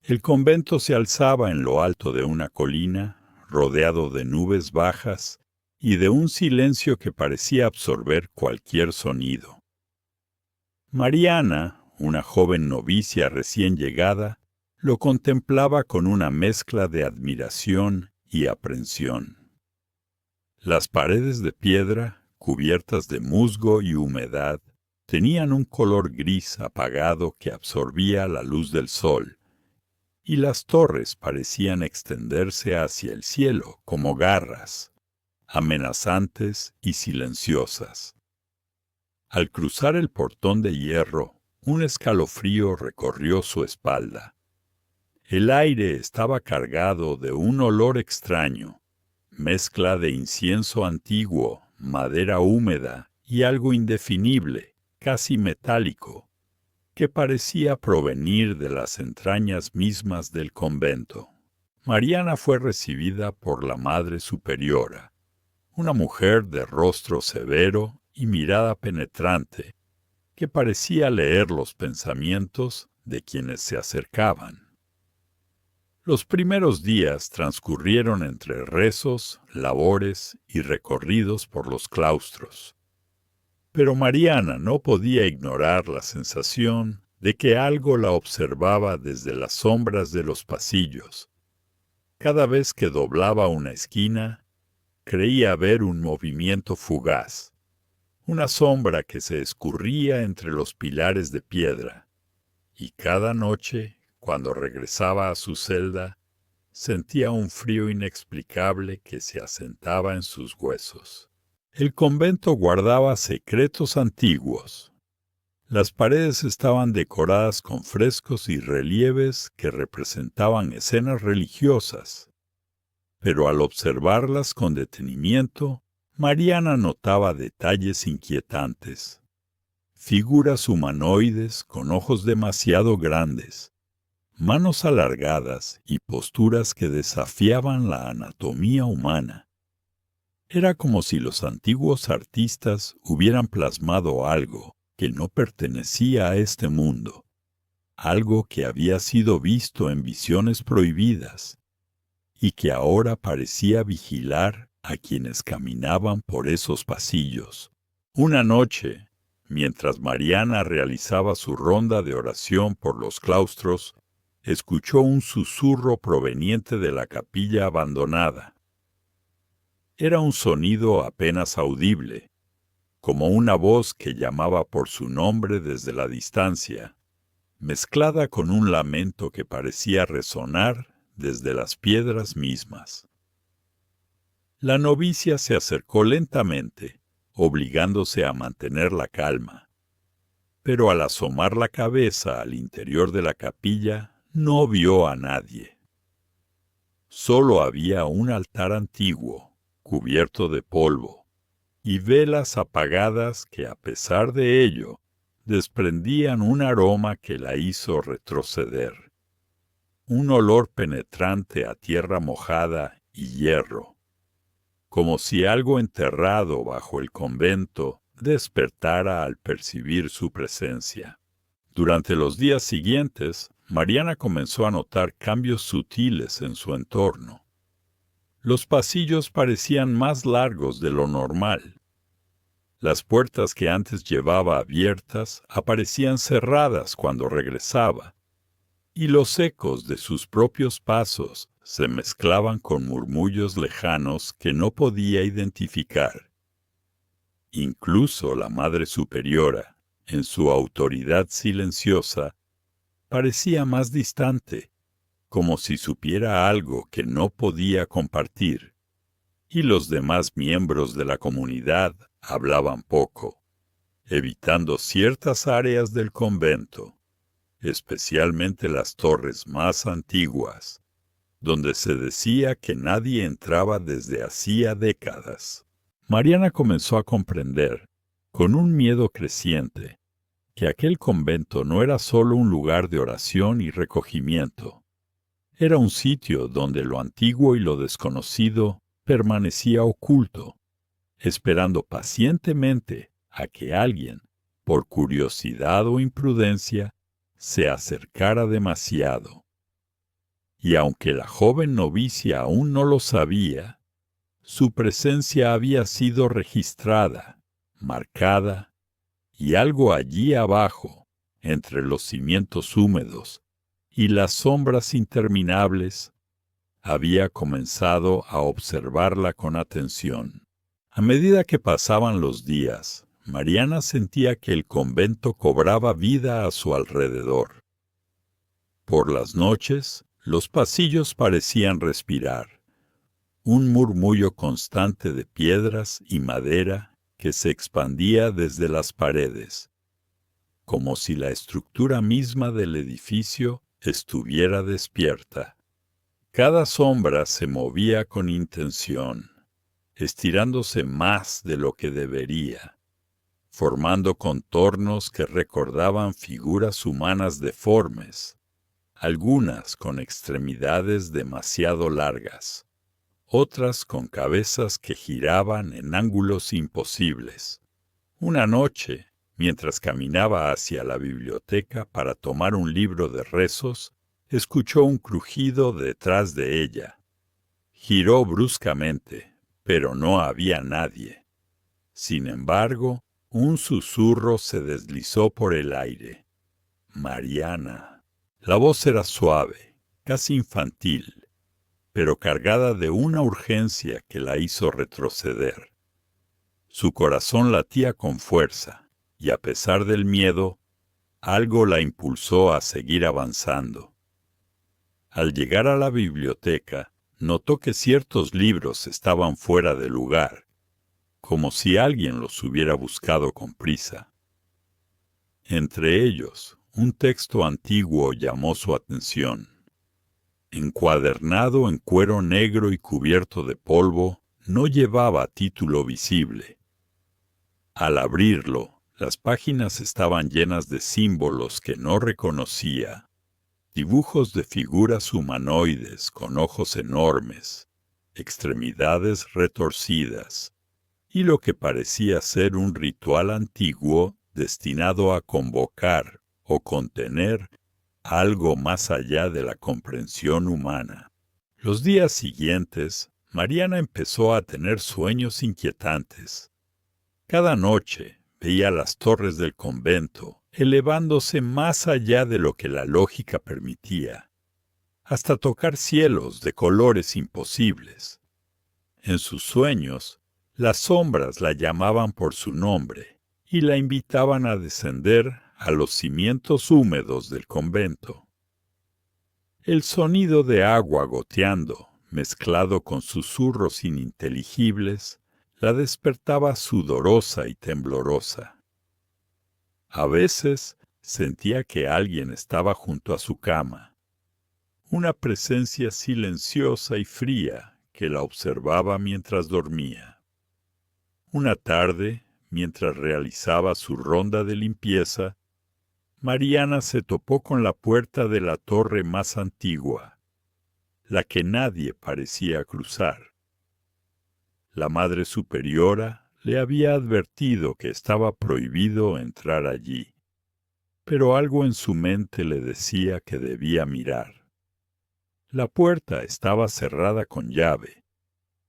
El convento se alzaba en lo alto de una colina, rodeado de nubes bajas y de un silencio que parecía absorber cualquier sonido. Mariana, una joven novicia recién llegada, lo contemplaba con una mezcla de admiración y aprensión. Las paredes de piedra, cubiertas de musgo y humedad, tenían un color gris apagado que absorbía la luz del sol, y las torres parecían extenderse hacia el cielo como garras, amenazantes y silenciosas. Al cruzar el portón de hierro, un escalofrío recorrió su espalda. El aire estaba cargado de un olor extraño, mezcla de incienso antiguo, madera húmeda y algo indefinible, casi metálico, que parecía provenir de las entrañas mismas del convento. Mariana fue recibida por la Madre Superiora, una mujer de rostro severo y mirada penetrante, que parecía leer los pensamientos de quienes se acercaban. Los primeros días transcurrieron entre rezos, labores y recorridos por los claustros. Pero Mariana no podía ignorar la sensación de que algo la observaba desde las sombras de los pasillos. Cada vez que doblaba una esquina, creía ver un movimiento fugaz, una sombra que se escurría entre los pilares de piedra, y cada noche, cuando regresaba a su celda, sentía un frío inexplicable que se asentaba en sus huesos. El convento guardaba secretos antiguos. Las paredes estaban decoradas con frescos y relieves que representaban escenas religiosas, pero al observarlas con detenimiento, Mariana notaba detalles inquietantes. Figuras humanoides con ojos demasiado grandes, manos alargadas y posturas que desafiaban la anatomía humana. Era como si los antiguos artistas hubieran plasmado algo que no pertenecía a este mundo, algo que había sido visto en visiones prohibidas y que ahora parecía vigilar a quienes caminaban por esos pasillos. Una noche, mientras Mariana realizaba su ronda de oración por los claustros, escuchó un susurro proveniente de la capilla abandonada. Era un sonido apenas audible, como una voz que llamaba por su nombre desde la distancia, mezclada con un lamento que parecía resonar desde las piedras mismas. La novicia se acercó lentamente, obligándose a mantener la calma, pero al asomar la cabeza al interior de la capilla no vio a nadie. Solo había un altar antiguo, cubierto de polvo, y velas apagadas que, a pesar de ello, desprendían un aroma que la hizo retroceder. Un olor penetrante a tierra mojada y hierro, como si algo enterrado bajo el convento despertara al percibir su presencia. Durante los días siguientes, Mariana comenzó a notar cambios sutiles en su entorno. Los pasillos parecían más largos de lo normal. Las puertas que antes llevaba abiertas aparecían cerradas cuando regresaba, y los ecos de sus propios pasos se mezclaban con murmullos lejanos que no podía identificar. Incluso la Madre Superiora, en su autoridad silenciosa, parecía más distante, como si supiera algo que no podía compartir, y los demás miembros de la comunidad hablaban poco, evitando ciertas áreas del convento, especialmente las torres más antiguas, donde se decía que nadie entraba desde hacía décadas. Mariana comenzó a comprender, con un miedo creciente, que aquel convento no era solo un lugar de oración y recogimiento. Era un sitio donde lo antiguo y lo desconocido permanecía oculto, esperando pacientemente a que alguien, por curiosidad o imprudencia, se acercara demasiado. y aunque la joven novicia aún no lo sabía, su presencia había sido registrada, marcada, y algo allí abajo, entre los cimientos húmedos y las sombras interminables, había comenzado a observarla con atención. A medida que pasaban los días, Mariana sentía que el convento cobraba vida a su alrededor. Por las noches, los pasillos parecían respirar, un murmullo constante de piedras y madera que se expandía desde las paredes, como si la estructura misma del edificio estuviera despierta. Cada sombra se movía con intención, estirándose más de lo que debería, formando contornos que recordaban figuras humanas deformes, algunas con extremidades demasiado largas, otras con cabezas que giraban en ángulos imposibles. Una noche, mientras caminaba hacia la biblioteca para tomar un libro de rezos, escuchó un crujido detrás de ella. Giró bruscamente, pero no había nadie. Sin embargo, un susurro se deslizó por el aire. Mariana. La voz era suave, casi infantil, pero cargada de una urgencia que la hizo retroceder. Su corazón latía con fuerza, y a pesar del miedo, algo la impulsó a seguir avanzando. Al llegar a la biblioteca, notó que ciertos libros estaban fuera de lugar, como si alguien los hubiera buscado con prisa. Entre ellos, un texto antiguo llamó su atención. Encuadernado en cuero negro y cubierto de polvo, no llevaba título visible. Al abrirlo, las páginas estaban llenas de símbolos que no reconocía, dibujos de figuras humanoides con ojos enormes, extremidades retorcidas, y lo que parecía ser un ritual antiguo destinado a convocar o contener algo más allá de la comprensión humana. Los días siguientes, Mariana empezó a tener sueños inquietantes. Cada noche veía las torres del convento elevándose más allá de lo que la lógica permitía, hasta tocar cielos de colores imposibles. En sus sueños, las sombras la llamaban por su nombre y la invitaban a descender a los cimientos húmedos del convento. El sonido de agua goteando, mezclado con susurros ininteligibles, la despertaba sudorosa y temblorosa. A veces sentía que alguien estaba junto a su cama, una presencia silenciosa y fría que la observaba mientras dormía. Una tarde, mientras realizaba su ronda de limpieza, Mariana se topó con la puerta de la torre más antigua, la que nadie parecía cruzar. La Madre Superiora le había advertido que estaba prohibido entrar allí, pero algo en su mente le decía que debía mirar. La puerta estaba cerrada con llave,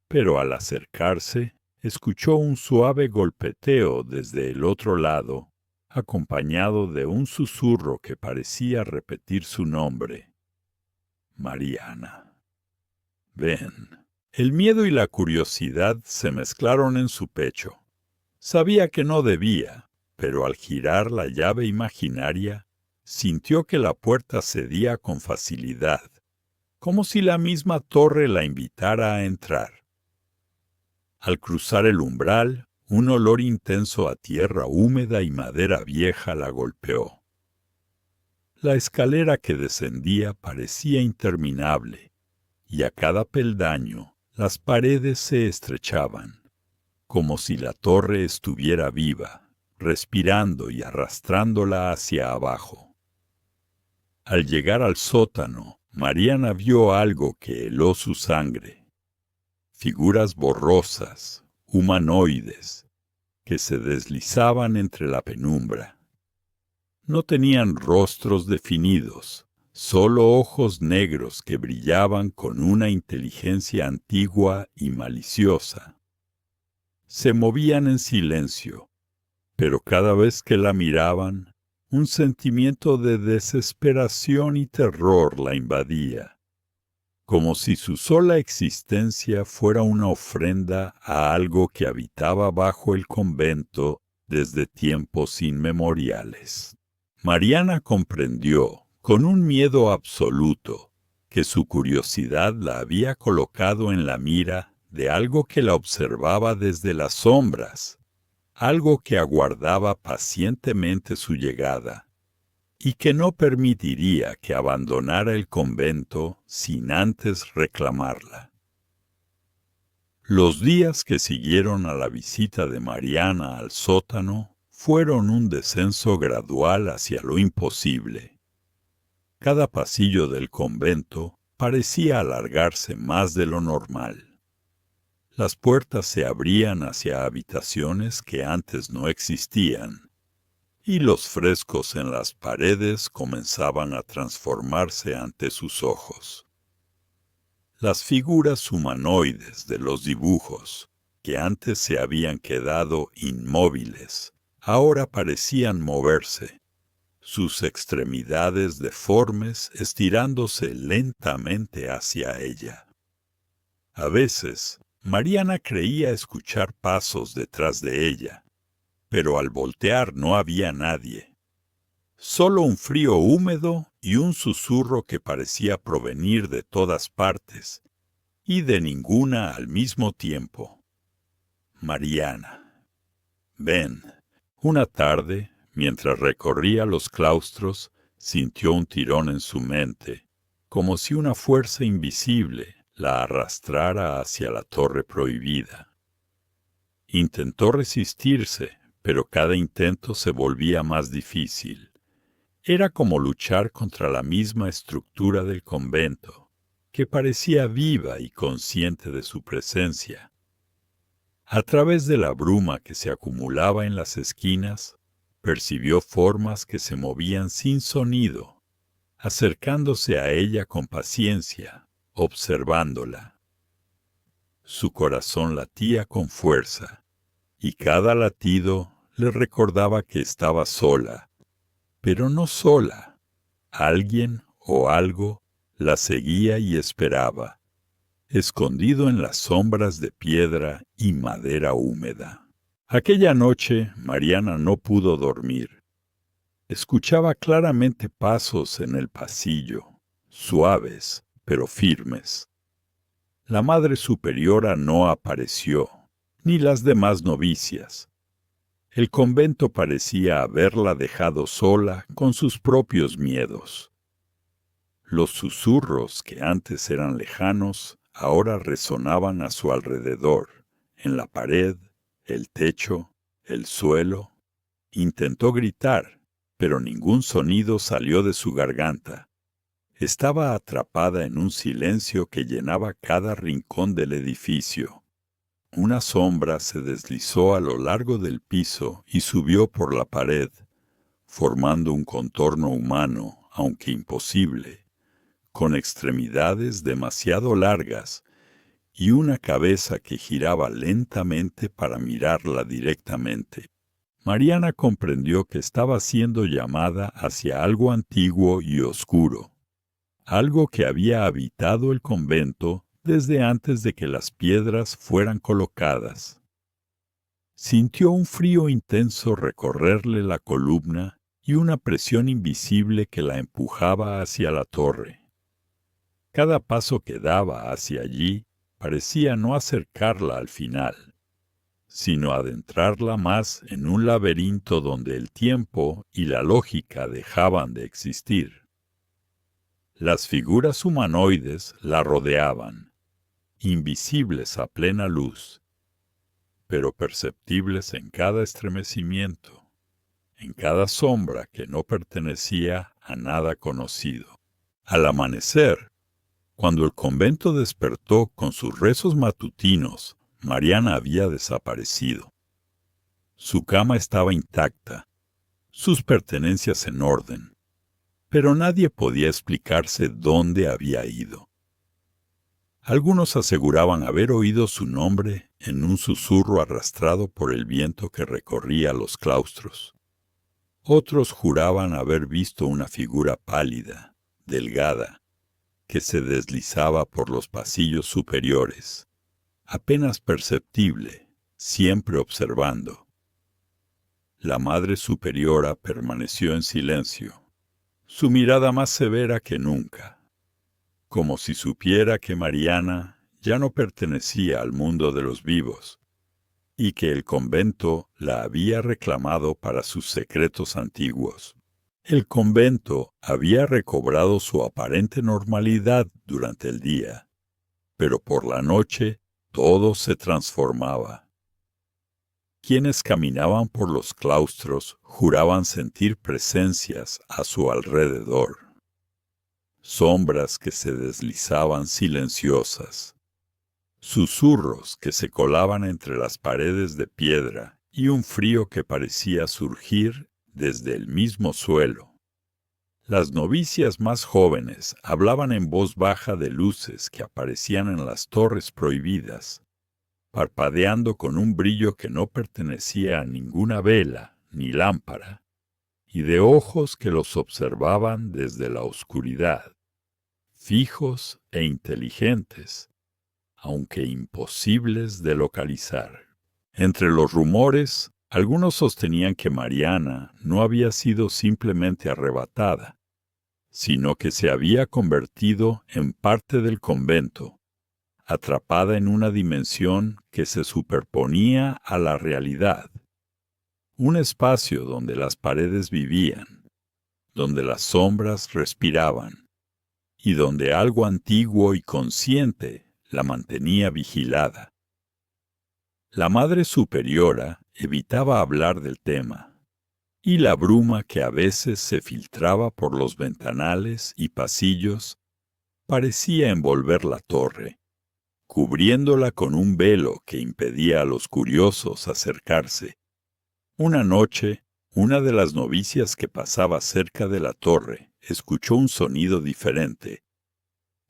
pero al acercarse, escuchó un suave golpeteo desde el otro lado, acompañado de un susurro que parecía repetir su nombre. Mariana. Ven. El miedo y la curiosidad se mezclaron en su pecho. Sabía que no debía, pero al girar la llave imaginaria, sintió que la puerta cedía con facilidad, como si la misma torre la invitara a entrar. Al cruzar el umbral, un olor intenso a tierra húmeda y madera vieja la golpeó. La escalera que descendía parecía interminable, y a cada peldaño las paredes se estrechaban, como si la torre estuviera viva, respirando y arrastrándola hacia abajo. Al llegar al sótano, Mariana vio algo que heló su sangre. Figuras borrosas, humanoides, que se deslizaban entre la penumbra. No tenían rostros definidos, solo ojos negros que brillaban con una inteligencia antigua y maliciosa. Se movían en silencio, pero cada vez que la miraban, un sentimiento de desesperación y terror la invadía, como si su sola existencia fuera una ofrenda a algo que habitaba bajo el convento desde tiempos inmemoriales. Mariana comprendió, con un miedo absoluto, que su curiosidad la había colocado en la mira de algo que la observaba desde las sombras, algo que aguardaba pacientemente su llegada, y que no permitiría que abandonara el convento sin antes reclamarla. Los días que siguieron a la visita de Mariana al sótano fueron un descenso gradual hacia lo imposible. Cada pasillo del convento parecía alargarse más de lo normal. Las puertas se abrían hacia habitaciones que antes no existían, y los frescos en las paredes comenzaban a transformarse ante sus ojos. Las figuras humanoides de los dibujos, que antes se habían quedado inmóviles, ahora parecían moverse, sus extremidades deformes estirándose lentamente hacia ella. A veces, Mariana creía escuchar pasos detrás de ella, pero al voltear no había nadie. Solo un frío húmedo y un susurro que parecía provenir de todas partes, y de ninguna al mismo tiempo. Mariana. Ven. Una tarde, mientras recorría los claustros, sintió un tirón en su mente, como si una fuerza invisible la arrastrara hacia la torre prohibida. Intentó resistirse, pero cada intento se volvía más difícil. Era como luchar contra la misma estructura del convento, que parecía viva y consciente de su presencia. A través de la bruma que se acumulaba en las esquinas, percibió formas que se movían sin sonido, acercándose a ella con paciencia, observándola. Su corazón latía con fuerza, y cada latido le recordaba que estaba sola, pero no sola. Alguien o algo la seguía y esperaba, escondido en las sombras de piedra y madera húmeda. Aquella noche Mariana no pudo dormir. Escuchaba claramente pasos en el pasillo, suaves pero firmes. La Madre Superiora no apareció, ni las demás novicias. El convento parecía haberla dejado sola con sus propios miedos. Los susurros que antes eran lejanos ahora resonaban a su alrededor, en la pared, el techo, el suelo. Intentó gritar, pero ningún sonido salió de su garganta. Estaba atrapada en un silencio que llenaba cada rincón del edificio. Una sombra se deslizó a lo largo del piso y subió por la pared, formando un contorno humano, aunque imposible, con extremidades demasiado largas y una cabeza que giraba lentamente para mirarla directamente. Mariana comprendió que estaba siendo llamada hacia algo antiguo y oscuro, algo que había habitado el convento desde antes de que las piedras fueran colocadas. Sintió un frío intenso recorrerle la columna y una presión invisible que la empujaba hacia la torre. Cada paso que daba hacia allí parecía no acercarla al final, sino adentrarla más en un laberinto donde el tiempo y la lógica dejaban de existir. Las figuras humanoides la rodeaban, invisibles a plena luz, pero perceptibles en cada estremecimiento, en cada sombra que no pertenecía a nada conocido. Al amanecer, cuando el convento despertó con sus rezos matutinos, Mariana había desaparecido. Su cama estaba intacta, sus pertenencias en orden, pero nadie podía explicarse dónde había ido. Algunos aseguraban haber oído su nombre en un susurro arrastrado por el viento que recorría los claustros. Otros juraban haber visto una figura pálida, delgada, que se deslizaba por los pasillos superiores, apenas perceptible, siempre observando. La Madre Superiora permaneció en silencio, su mirada más severa que nunca, como si supiera que Mariana ya no pertenecía al mundo de los vivos y que el convento la había reclamado para sus secretos antiguos. El convento había recobrado su aparente normalidad durante el día, pero por la noche todo se transformaba. Quienes caminaban por los claustros juraban sentir presencias a su alrededor, sombras que se deslizaban silenciosas, susurros que se colaban entre las paredes de piedra y un frío que parecía surgir desde el mismo suelo. Las novicias más jóvenes hablaban en voz baja de luces que aparecían en las torres prohibidas, parpadeando con un brillo que no pertenecía a ninguna vela ni lámpara, y de ojos que los observaban desde la oscuridad, fijos e inteligentes, aunque imposibles de localizar. Entre los rumores, algunos sostenían que Mariana no había sido simplemente arrebatada, sino que se había convertido en parte del convento, atrapada en una dimensión que se superponía a la realidad, un espacio donde las paredes vivían, donde las sombras respiraban, y donde algo antiguo y consciente la mantenía vigilada. La Madre Superiora evitaba hablar del tema, y la bruma que a veces se filtraba por los ventanales y pasillos parecía envolver la torre, cubriéndola con un velo que impedía a los curiosos acercarse. Una noche, una de las novicias que pasaba cerca de la torre escuchó un sonido diferente,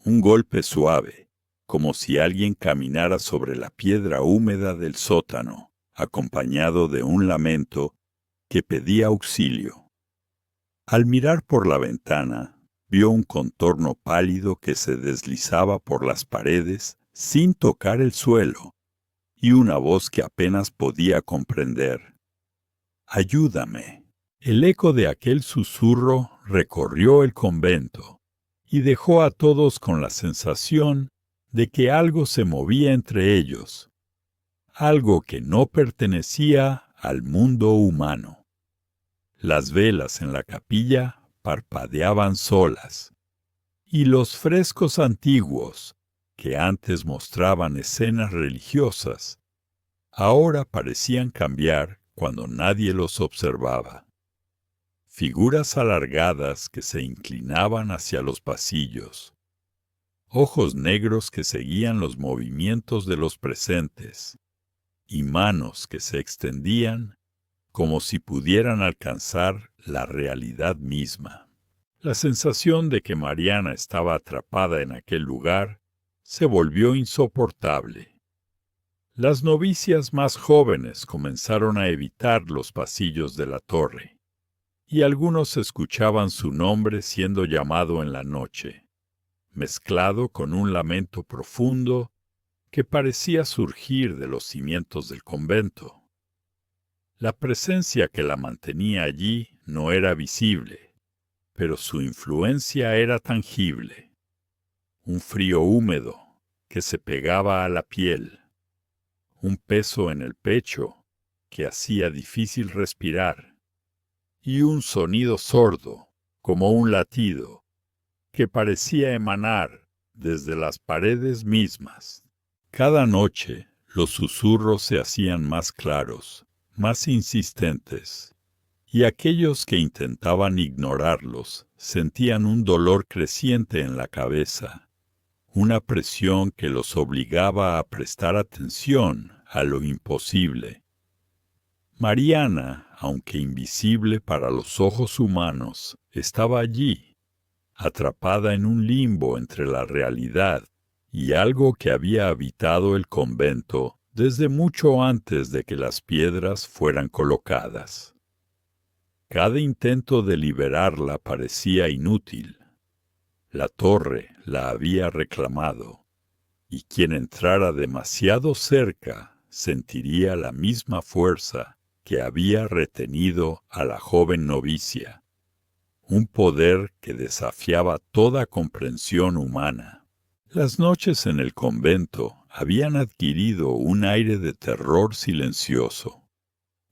un golpe suave, como si alguien caminara sobre la piedra húmeda del sótano, acompañado de un lamento que pedía auxilio. Al mirar por la ventana, vio un contorno pálido que se deslizaba por las paredes sin tocar el suelo, y una voz que apenas podía comprender. «Ayúdame». El eco de aquel susurro recorrió el convento y dejó a todos con la sensación de que algo se movía entre ellos, algo que no pertenecía al mundo humano. Las velas en la capilla parpadeaban solas, y los frescos antiguos, que antes mostraban escenas religiosas, ahora parecían cambiar cuando nadie los observaba. Figuras alargadas que se inclinaban hacia los pasillos, ojos negros que seguían los movimientos de los presentes, y manos que se extendían como si pudieran alcanzar la realidad misma. La sensación de que Mariana estaba atrapada en aquel lugar se volvió insoportable. Las novicias más jóvenes comenzaron a evitar los pasillos de la torre, y algunos escuchaban su nombre siendo llamado en la noche, mezclado con un lamento profundo que parecía surgir de los cimientos del convento. La presencia que la mantenía allí no era visible, pero su influencia era tangible. Un frío húmedo que se pegaba a la piel, un peso en el pecho que hacía difícil respirar, y un sonido sordo, como un latido, que parecía emanar desde las paredes mismas. Cada noche los susurros se hacían más claros, más insistentes, y aquellos que intentaban ignorarlos sentían un dolor creciente en la cabeza, una presión que los obligaba a prestar atención a lo imposible. Mariana, aunque invisible para los ojos humanos, estaba allí, atrapada en un limbo entre la realidad y algo que había habitado el convento desde mucho antes de que las piedras fueran colocadas. Cada intento de liberarla parecía inútil. La torre la había reclamado, y quien entrara demasiado cerca sentiría la misma fuerza que había retenido a la joven novicia, un poder que desafiaba toda comprensión humana. Las noches en el convento habían adquirido un aire de terror silencioso.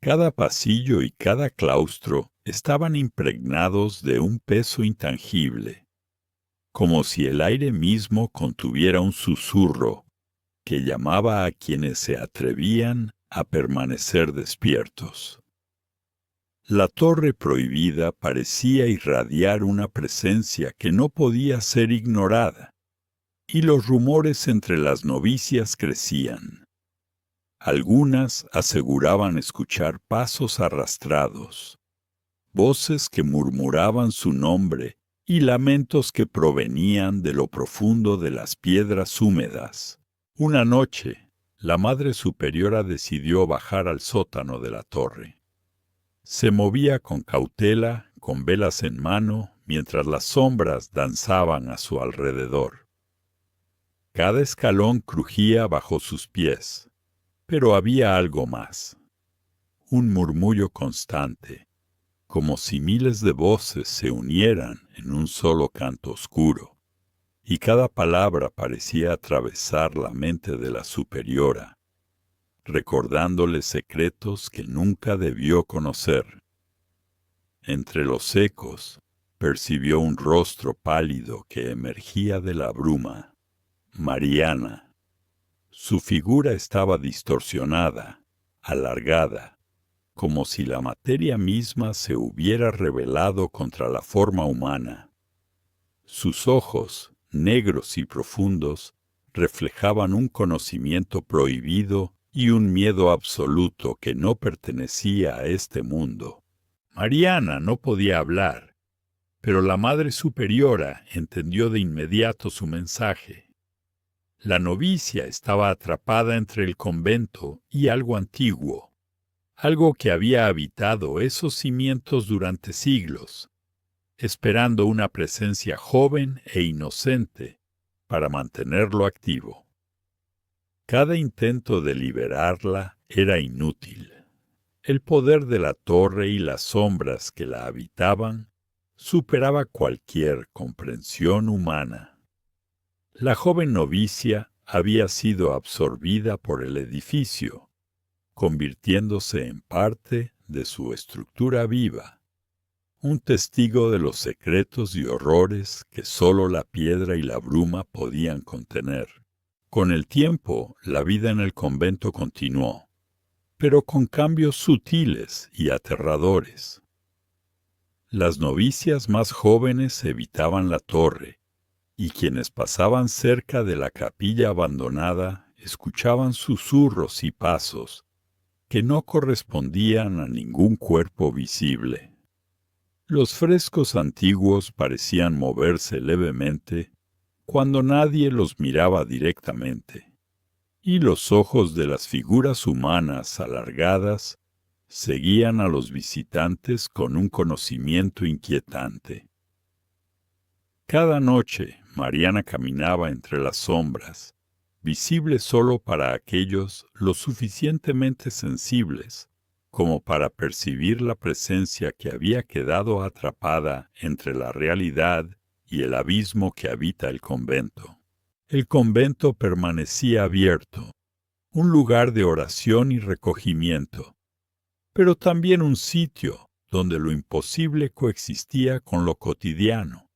Cada pasillo y cada claustro estaban impregnados de un peso intangible, como si el aire mismo contuviera un susurro que llamaba a quienes se atrevían a permanecer despiertos. La torre prohibida parecía irradiar una presencia que no podía ser ignorada, y los rumores entre las novicias crecían. Algunas aseguraban escuchar pasos arrastrados, voces que murmuraban su nombre y lamentos que provenían de lo profundo de las piedras húmedas. Una noche, la Madre Superiora decidió bajar al sótano de la torre. Se movía con cautela, con velas en mano, mientras las sombras danzaban a su alrededor. Cada escalón crujía bajo sus pies, pero había algo más. Un murmullo constante, como si miles de voces se unieran en un solo canto oscuro, y cada palabra parecía atravesar la mente de la superiora, recordándole secretos que nunca debió conocer. Entre los ecos, percibió un rostro pálido que emergía de la bruma. Mariana. Su figura estaba distorsionada, alargada, como si la materia misma se hubiera rebelado contra la forma humana. Sus ojos, negros y profundos, reflejaban un conocimiento prohibido y un miedo absoluto que no pertenecía a este mundo. Mariana no podía hablar, pero la Madre Superiora entendió de inmediato su mensaje. La novicia estaba atrapada entre el convento y algo antiguo, algo que había habitado esos cimientos durante siglos, esperando una presencia joven e inocente para mantenerlo activo. Cada intento de liberarla era inútil. El poder de la torre y las sombras que la habitaban superaba cualquier comprensión humana. La joven novicia había sido absorbida por el edificio, convirtiéndose en parte de su estructura viva, un testigo de los secretos y horrores que sólo la piedra y la bruma podían contener. Con el tiempo, la vida en el convento continuó, pero con cambios sutiles y aterradores. Las novicias más jóvenes evitaban la torre, y quienes pasaban cerca de la capilla abandonada escuchaban susurros y pasos que no correspondían a ningún cuerpo visible. Los frescos antiguos parecían moverse levemente cuando nadie los miraba directamente, y los ojos de las figuras humanas alargadas seguían a los visitantes con un conocimiento inquietante. Cada noche Mariana caminaba entre las sombras, visible solo para aquellos lo suficientemente sensibles como para percibir la presencia que había quedado atrapada entre la realidad y el abismo que habita el convento. El convento permanecía abierto, un lugar de oración y recogimiento, pero también un sitio donde lo imposible coexistía con lo cotidiano.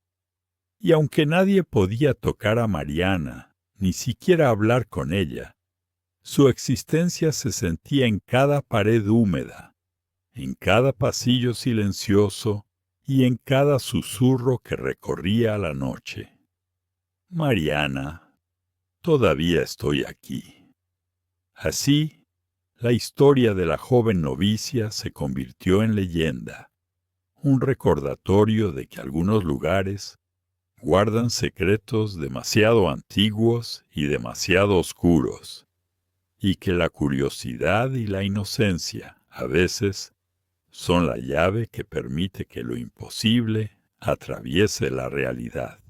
Y aunque nadie podía tocar a Mariana, ni siquiera hablar con ella, su existencia se sentía en cada pared húmeda, en cada pasillo silencioso y en cada susurro que recorría la noche. Mariana, todavía estoy aquí. Así, la historia de la joven novicia se convirtió en leyenda, un recordatorio de que algunos lugares guardan secretos demasiado antiguos y demasiado oscuros, y que la curiosidad y la inocencia, a veces, son la llave que permite que lo imposible atraviese la realidad.